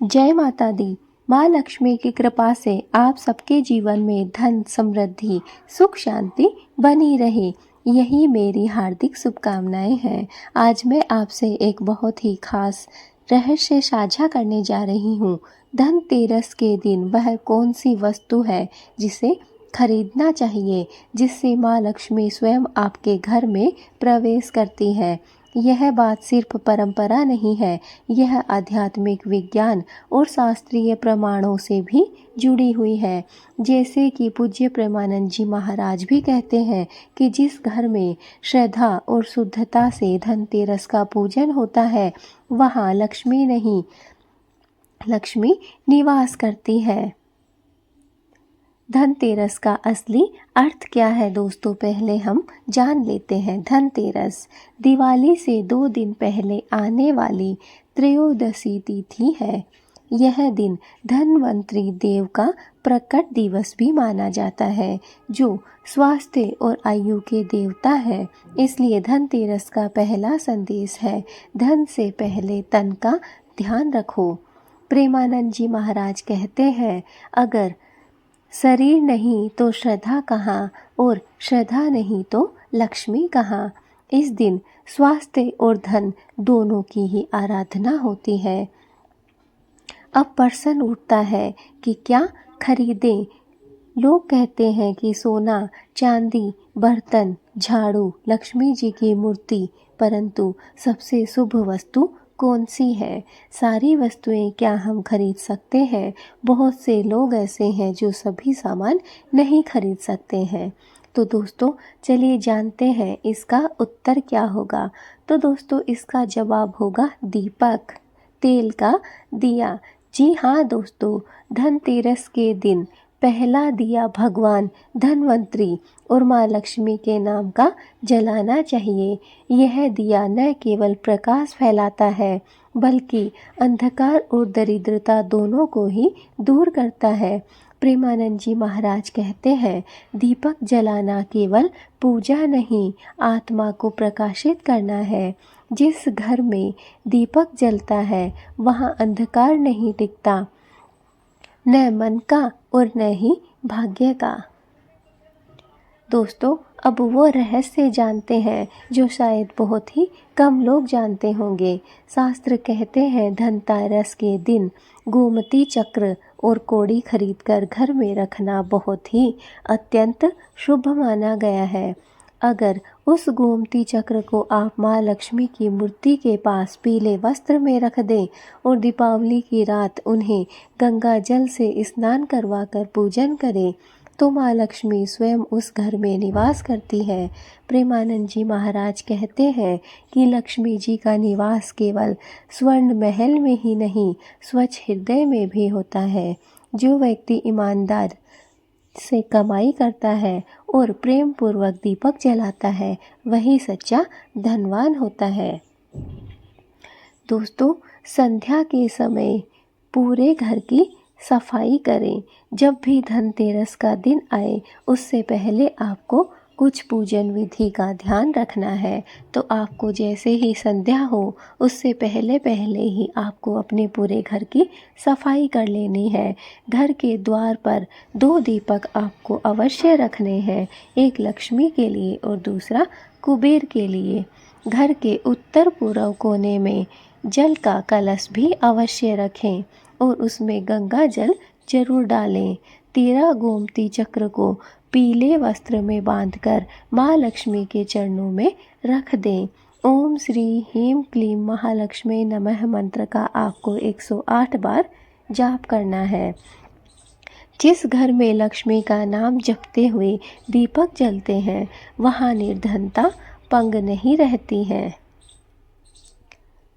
जय माता दी। माँ लक्ष्मी की कृपा से आप सबके जीवन में धन, समृद्धि, सुख, शांति बनी रहे, यही मेरी हार्दिक शुभकामनाएं हैं। आज मैं आपसे एक बहुत ही खास रहस्य साझा करने जा रही हूँ। धनतेरस के दिन वह कौन सी वस्तु है जिसे खरीदना चाहिए, जिससे माँ लक्ष्मी स्वयं आपके घर में प्रवेश करती है। यह बात सिर्फ परंपरा नहीं है, यह आध्यात्मिक विज्ञान और शास्त्रीय प्रमाणों से भी जुड़ी हुई है। जैसे कि पूज्य प्रेमानंद जी महाराज भी कहते हैं कि जिस घर में श्रद्धा और शुद्धता से धनतेरस का पूजन होता है, वहाँ लक्ष्मी नहीं, लक्ष्मी निवास करती है। धनतेरस का असली अर्थ क्या है दोस्तों, पहले हम जान लेते हैं। धनतेरस दिवाली से 2 दिन पहले आने वाली त्रयोदशी तिथि है। यह दिन धन्वंतरी देव का प्रकट दिवस भी माना जाता है, जो स्वास्थ्य और आयु के देवता है। इसलिए धनतेरस का पहला संदेश है, धन से पहले तन का ध्यान रखो। प्रेमानंद जी महाराज कहते हैं, अगर शरीर नहीं तो श्रद्धा कहाँ, और श्रद्धा नहीं तो लक्ष्मी कहाँ। इस दिन स्वास्थ्य और धन दोनों की ही आराधना होती है। अब प्रश्न उठता है कि क्या खरीदें। लोग कहते हैं कि सोना, चांदी, बर्तन, झाड़ू, लक्ष्मी जी की मूर्ति, परंतु सबसे शुभ वस्तु कौन सी है? सारी वस्तुएं क्या हम खरीद सकते हैं? बहुत से लोग ऐसे हैं जो सभी सामान नहीं खरीद सकते हैं। तो दोस्तों चलिए जानते हैं इसका उत्तर क्या होगा। तो दोस्तों इसका जवाब होगा दीपक, तेल का दिया। जी हाँ दोस्तों, धनतेरस के दिन पहला दिया भगवान धन्वंतरी और माँ लक्ष्मी के नाम का जलाना चाहिए। यह दिया न केवल प्रकाश फैलाता है, बल्कि अंधकार और दरिद्रता दोनों को ही दूर करता है। प्रेमानंद जी महाराज कहते हैं, दीपक जलाना केवल पूजा नहीं, आत्मा को प्रकाशित करना है। जिस घर में दीपक जलता है, वहाँ अंधकार नहीं टिकता, न मन का और न ही भाग्य का। दोस्तों अब वो रहस्य जानते हैं जो शायद बहुत ही कम लोग जानते होंगे। शास्त्र कहते हैं धनतेरस के दिन गोमती चक्र और कौड़ी खरीदकर घर में रखना बहुत ही अत्यंत शुभ माना गया है। अगर उस गोमती चक्र को आप माँ लक्ष्मी की मूर्ति के पास पीले वस्त्र में रख दें और दीपावली की रात उन्हें गंगा जल से स्नान करवाकर पूजन करें, तो माँ लक्ष्मी स्वयं उस घर में निवास करती है। प्रेमानंद जी महाराज कहते हैं कि लक्ष्मी जी का निवास केवल स्वर्ण महल में ही नहीं, स्वच्छ हृदय में भी होता है। जो व्यक्ति ईमानदार से कमाई करता है और प्रेम पूर्वक दीपक जलाता है, वही सच्चा धनवान होता है। दोस्तों संध्या के समय पूरे घर की सफाई करें। जब भी धनतेरस का दिन आए, उससे पहले आपको कुछ पूजन विधि का ध्यान रखना है। तो आपको जैसे ही संध्या हो, उससे पहले पहले ही आपको अपने पूरे घर की सफाई कर लेनी है। घर के द्वार पर 2 दीपक आपको अवश्य रखने हैं, एक लक्ष्मी के लिए और दूसरा कुबेर के लिए। घर के उत्तर पूर्व कोने में जल का कलश भी अवश्य रखें और उसमें गंगा जल जरूर डालें। 13 गोमती चक्र को पीले वस्त्र में बांधकर माँ लक्ष्मी के चरणों में रख दें। ओम श्री ह्रीं क्लीं महालक्ष्मी नमः मंत्र का आपको 108 बार जाप करना है। जिस घर में लक्ष्मी का नाम जपते हुए दीपक जलते हैं, वहाँ निर्धनता पंग नहीं रहती है।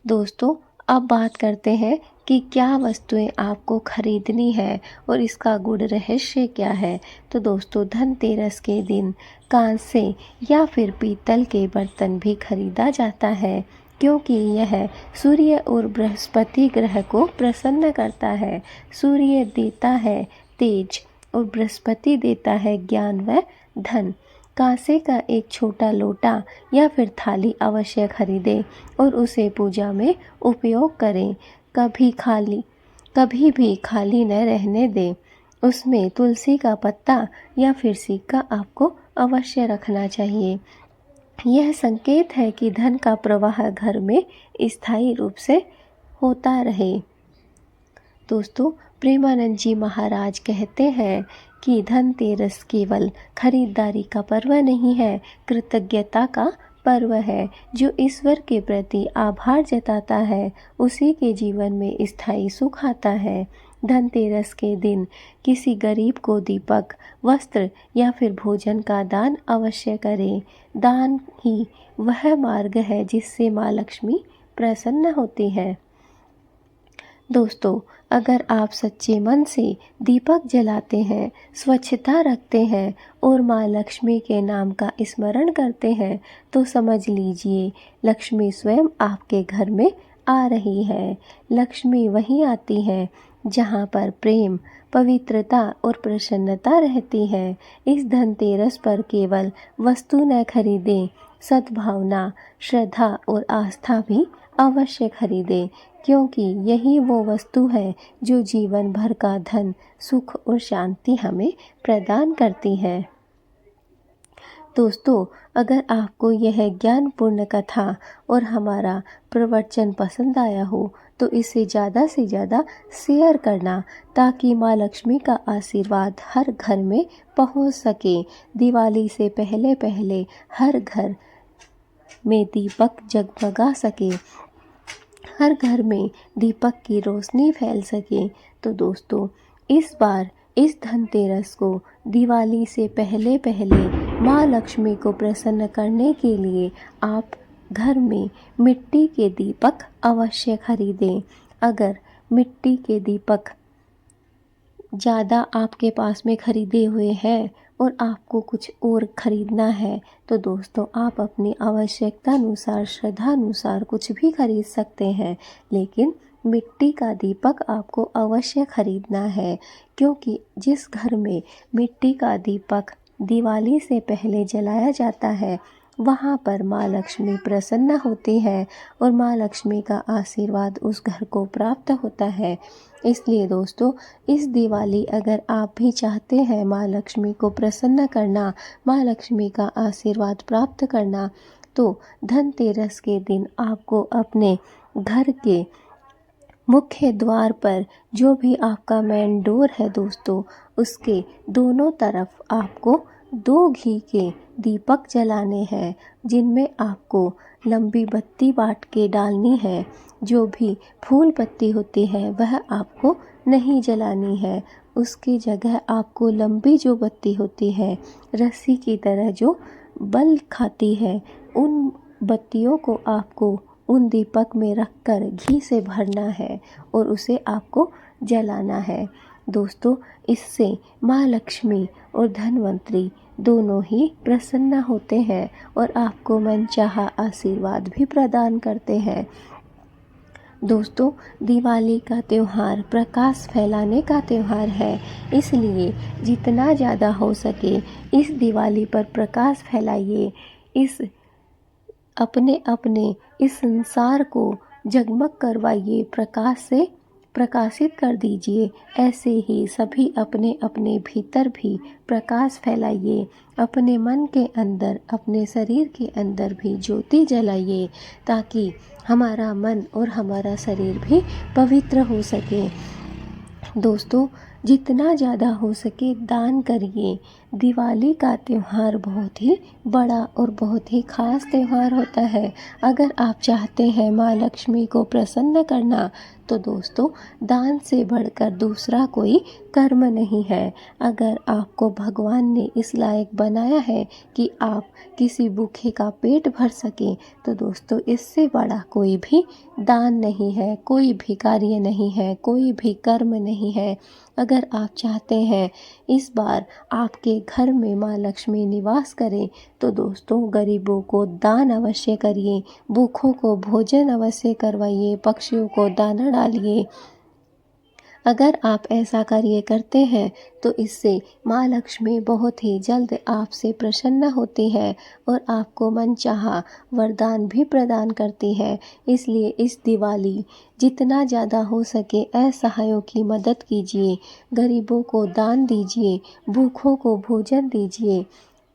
दोस्तों अब बात करते हैं कि क्या वस्तुएं आपको खरीदनी है और इसका गूढ़ रहस्य क्या है। तो दोस्तों धनतेरस के दिन कांसे या फिर पीतल के बर्तन भी खरीदा जाता है, क्योंकि यह सूर्य और बृहस्पति ग्रह को प्रसन्न करता है। सूर्य देता है तेज और बृहस्पति देता है ज्ञान व धन। कांसे का एक छोटा लोटा या फिर थाली अवश्य खरीदें और उसे पूजा में उपयोग करें। कभी भी खाली न रहने दें। उसमें तुलसी का पत्ता या फिर सिक्का आपको अवश्य रखना चाहिए। यह संकेत है कि धन का प्रवाह घर में स्थायी रूप से होता रहे। दोस्तों, प्रेमानंद जी महाराज कहते हैं कि धनतेरस केवल खरीदारी का पर्व नहीं है, कृतज्ञता का पर्व है। जो ईश्वर के प्रति आभार जताता है, उसी के जीवन में स्थायी सुख आता है। धनतेरस के दिन किसी गरीब को दीपक, वस्त्र या फिर भोजन का दान अवश्य करें। दान ही वह मार्ग है जिससे माँ लक्ष्मी प्रसन्न होती है। दोस्तों, अगर आप सच्चे मन से दीपक जलाते हैं, स्वच्छता रखते हैं और माँ लक्ष्मी के नाम का स्मरण करते हैं, तो समझ लीजिए लक्ष्मी स्वयं आपके घर में आ रही है। लक्ष्मी वहीं आती है जहाँ पर प्रेम, पवित्रता और प्रसन्नता रहती है। इस धनतेरस पर केवल वस्तु न खरीदें, सद्भावना, श्रद्धा और आस्था भी अवश्य खरीदें, क्योंकि यही वो वस्तु है जो जीवन भर का धन, सुख और शांति हमें प्रदान करती है। दोस्तों, अगर आपको यह ज्ञानपूर्ण कथा और हमारा प्रवचन पसंद आया हो तो इसे ज़्यादा से ज़्यादा शेयर करना, ताकि माँ लक्ष्मी का आशीर्वाद हर घर में पहुँच सके। दिवाली से पहले पहले हर घर में दीपक जगमगा सके, हर घर में दीपक की रोशनी फैल सके। तो दोस्तों, इस बार इस धनतेरस को दिवाली से पहले पहले माँ लक्ष्मी को प्रसन्न करने के लिए आप घर में मिट्टी के दीपक अवश्य खरीदें। अगर मिट्टी के दीपक ज़्यादा आपके पास में खरीदे हुए हैं और आपको कुछ और ख़रीदना है, तो दोस्तों आप अपनी आवश्यकता अनुसार, श्रद्धा अनुसार कुछ भी खरीद सकते हैं, लेकिन मिट्टी का दीपक आपको अवश्य खरीदना है, क्योंकि जिस घर में मिट्टी का दीपक दिवाली से पहले जलाया जाता है, वहाँ पर माँ लक्ष्मी प्रसन्न होती है और माँ लक्ष्मी का आशीर्वाद उस घर को प्राप्त होता है। इसलिए दोस्तों, इस दिवाली अगर आप भी चाहते हैं माँ लक्ष्मी को प्रसन्न करना, माँ लक्ष्मी का आशीर्वाद प्राप्त करना, तो धनतेरस के दिन आपको अपने घर के मुख्य द्वार पर, जो भी आपका मेन डोर है दोस्तों, उसके दोनों तरफ आपको 2 घी के दीपक जलाने हैं, जिनमें आपको लंबी बत्ती बांट के डालनी है। जो भी फूल पत्ती होती है वह आपको नहीं जलानी है, उसकी जगह आपको लंबी जो बत्ती होती है, रस्सी की तरह जो बल खाती है, उन बत्तियों को आपको उन दीपक में रखकर घी से भरना है और उसे आपको जलाना है। दोस्तों, इससे माँ लक्ष्मी और धनवंतरी दोनों ही प्रसन्न होते हैं और आपको मनचाहा आशीर्वाद भी प्रदान करते हैं। दोस्तों, दिवाली का त्यौहार प्रकाश फैलाने का त्यौहार है, इसलिए जितना ज़्यादा हो सके इस दिवाली पर प्रकाश फैलाइए। अपने इस संसार को जगमग करवाइए, प्रकाश से प्रकाशित कर दीजिए। ऐसे ही सभी अपने अपने भीतर भी प्रकाश फैलाइए, अपने मन के अंदर, अपने शरीर के अंदर भी ज्योति जलाइए, ताकि हमारा मन और हमारा शरीर भी पवित्र हो सके। दोस्तों, जितना ज़्यादा हो सके दान करिए। दिवाली का त्यौहार बहुत ही बड़ा और बहुत ही ख़ास त्यौहार होता है। अगर आप चाहते हैं माँ लक्ष्मी को प्रसन्न करना, तो दोस्तों दान से बढ़कर दूसरा कोई कर्म नहीं है। अगर आपको भगवान ने इस लायक बनाया है कि आप किसी भूखे का पेट भर सकें, तो दोस्तों इससे बड़ा कोई भी दान नहीं है, कोई भी कार्य नहीं है, कोई भी कर्म नहीं है। अगर आप चाहते हैं इस बार आपके घर में माँ लक्ष्मी निवास करें, तो दोस्तों गरीबों को दान अवश्य करिए, भूखों को भोजन अवश्य करवाइए, पक्षियों को दाना डालिए। अगर आप ऐसा कार्य करते हैं तो इससे माँ लक्ष्मी बहुत ही जल्द आपसे प्रसन्न होती है और आपको मनचाहा वरदान भी प्रदान करती है। इसलिए इस दिवाली जितना ज़्यादा हो सके असहायों की मदद कीजिए, गरीबों को दान दीजिए, भूखों को भोजन दीजिए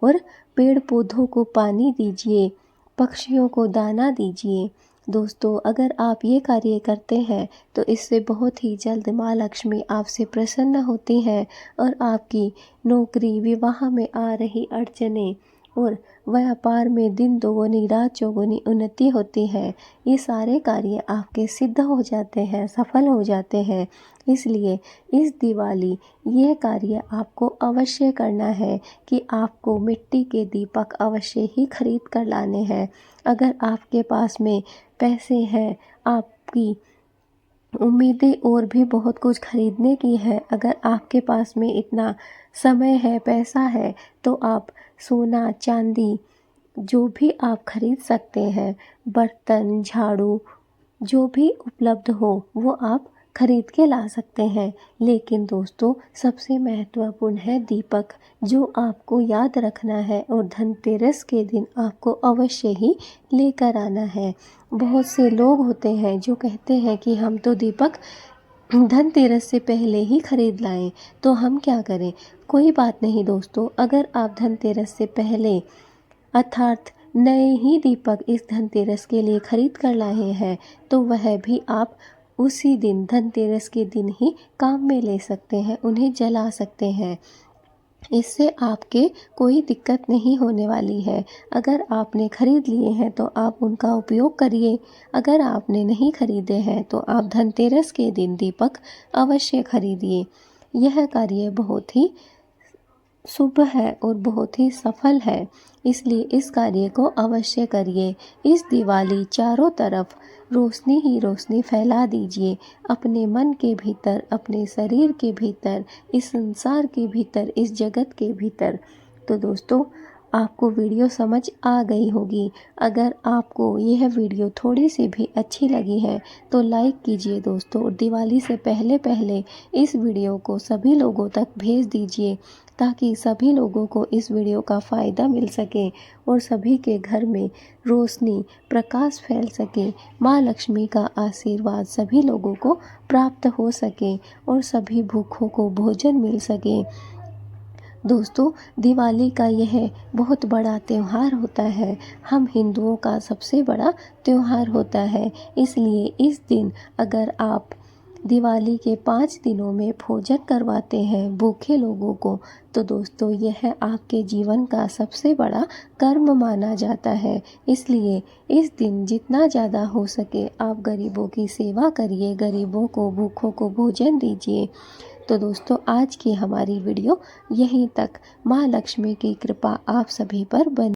और पेड़ पौधों को पानी दीजिए, पक्षियों को दाना दीजिए। दोस्तों, अगर आप ये कार्य करते हैं तो इससे बहुत ही जल्द माँ लक्ष्मी आपसे प्रसन्न होती है और आपकी नौकरी, विवाह में आ रही अड़चनें और व्यापार में दिन दोगुनी रात चौगुनी उन्नति होती है। ये सारे कार्य आपके सिद्ध हो जाते हैं, सफल हो जाते हैं। इसलिए इस दिवाली यह कार्य आपको अवश्य करना है कि आपको मिट्टी के दीपक अवश्य ही खरीद कर लाने हैं। अगर आपके पास में पैसे हैं, आपकी उम्मीदें और भी बहुत कुछ खरीदने की है, अगर आपके पास में इतना समय है, पैसा है, तो आप सोना चांदी जो भी आप खरीद सकते हैं, बर्तन, झाड़ू जो भी उपलब्ध हो वो आप खरीद के ला सकते हैं। लेकिन दोस्तों, सबसे महत्वपूर्ण है दीपक, जो आपको याद रखना है और धनतेरस के दिन आपको अवश्य ही लेकर आना है। बहुत से लोग होते हैं जो कहते हैं कि हम तो दीपक धनतेरस से पहले ही खरीद लाएं, तो हम क्या करें? कोई बात नहीं दोस्तों, अगर आप धनतेरस से पहले अर्थात नए ही दीपक इस धनतेरस के लिए खरीद कर लाए हैं तो वह भी आप उसी दिन, धनतेरस के दिन ही काम में ले सकते हैं, उन्हें जला सकते हैं। इससे आपके कोई दिक्कत नहीं होने वाली है। अगर आपने खरीद लिए हैं तो आप उनका उपयोग करिए, अगर आपने नहीं खरीदे हैं तो आप धनतेरस के दिन दीपक अवश्य खरीदिए। यह कार्य बहुत ही शुभ है और बहुत ही सफल है, इसलिए इस कार्य को अवश्य करिए। इस दिवाली चारों तरफ रोशनी ही रोशनी फैला दीजिए, अपने मन के भीतर, अपने शरीर के भीतर, इस संसार के भीतर, इस जगत के भीतर। तो दोस्तों, आपको वीडियो समझ आ गई होगी। अगर आपको यह वीडियो थोड़ी सी भी अच्छी लगी है तो लाइक कीजिए दोस्तों, और दिवाली से पहले पहले इस वीडियो को सभी लोगों तक भेज दीजिए ताकि सभी लोगों को इस वीडियो का फ़ायदा मिल सके और सभी के घर में रोशनी, प्रकाश फैल सके, माँ लक्ष्मी का आशीर्वाद सभी लोगों को प्राप्त हो सके और सभी भूखों को भोजन मिल सके। दोस्तों, दिवाली का यह बहुत बड़ा त्यौहार होता है, हम हिंदुओं का सबसे बड़ा त्यौहार होता है। इसलिए इस दिन अगर आप दिवाली के 5 दिनों में भोजन करवाते हैं भूखे लोगों को, तो दोस्तों यह आपके जीवन का सबसे बड़ा कर्म माना जाता है। इसलिए इस दिन जितना ज़्यादा हो सके आप गरीबों की सेवा करिए, गरीबों को, भूखों को भोजन दीजिए। तो दोस्तों, आज की हमारी वीडियो यहीं तक। माँ लक्ष्मी की कृपा आप सभी पर बनी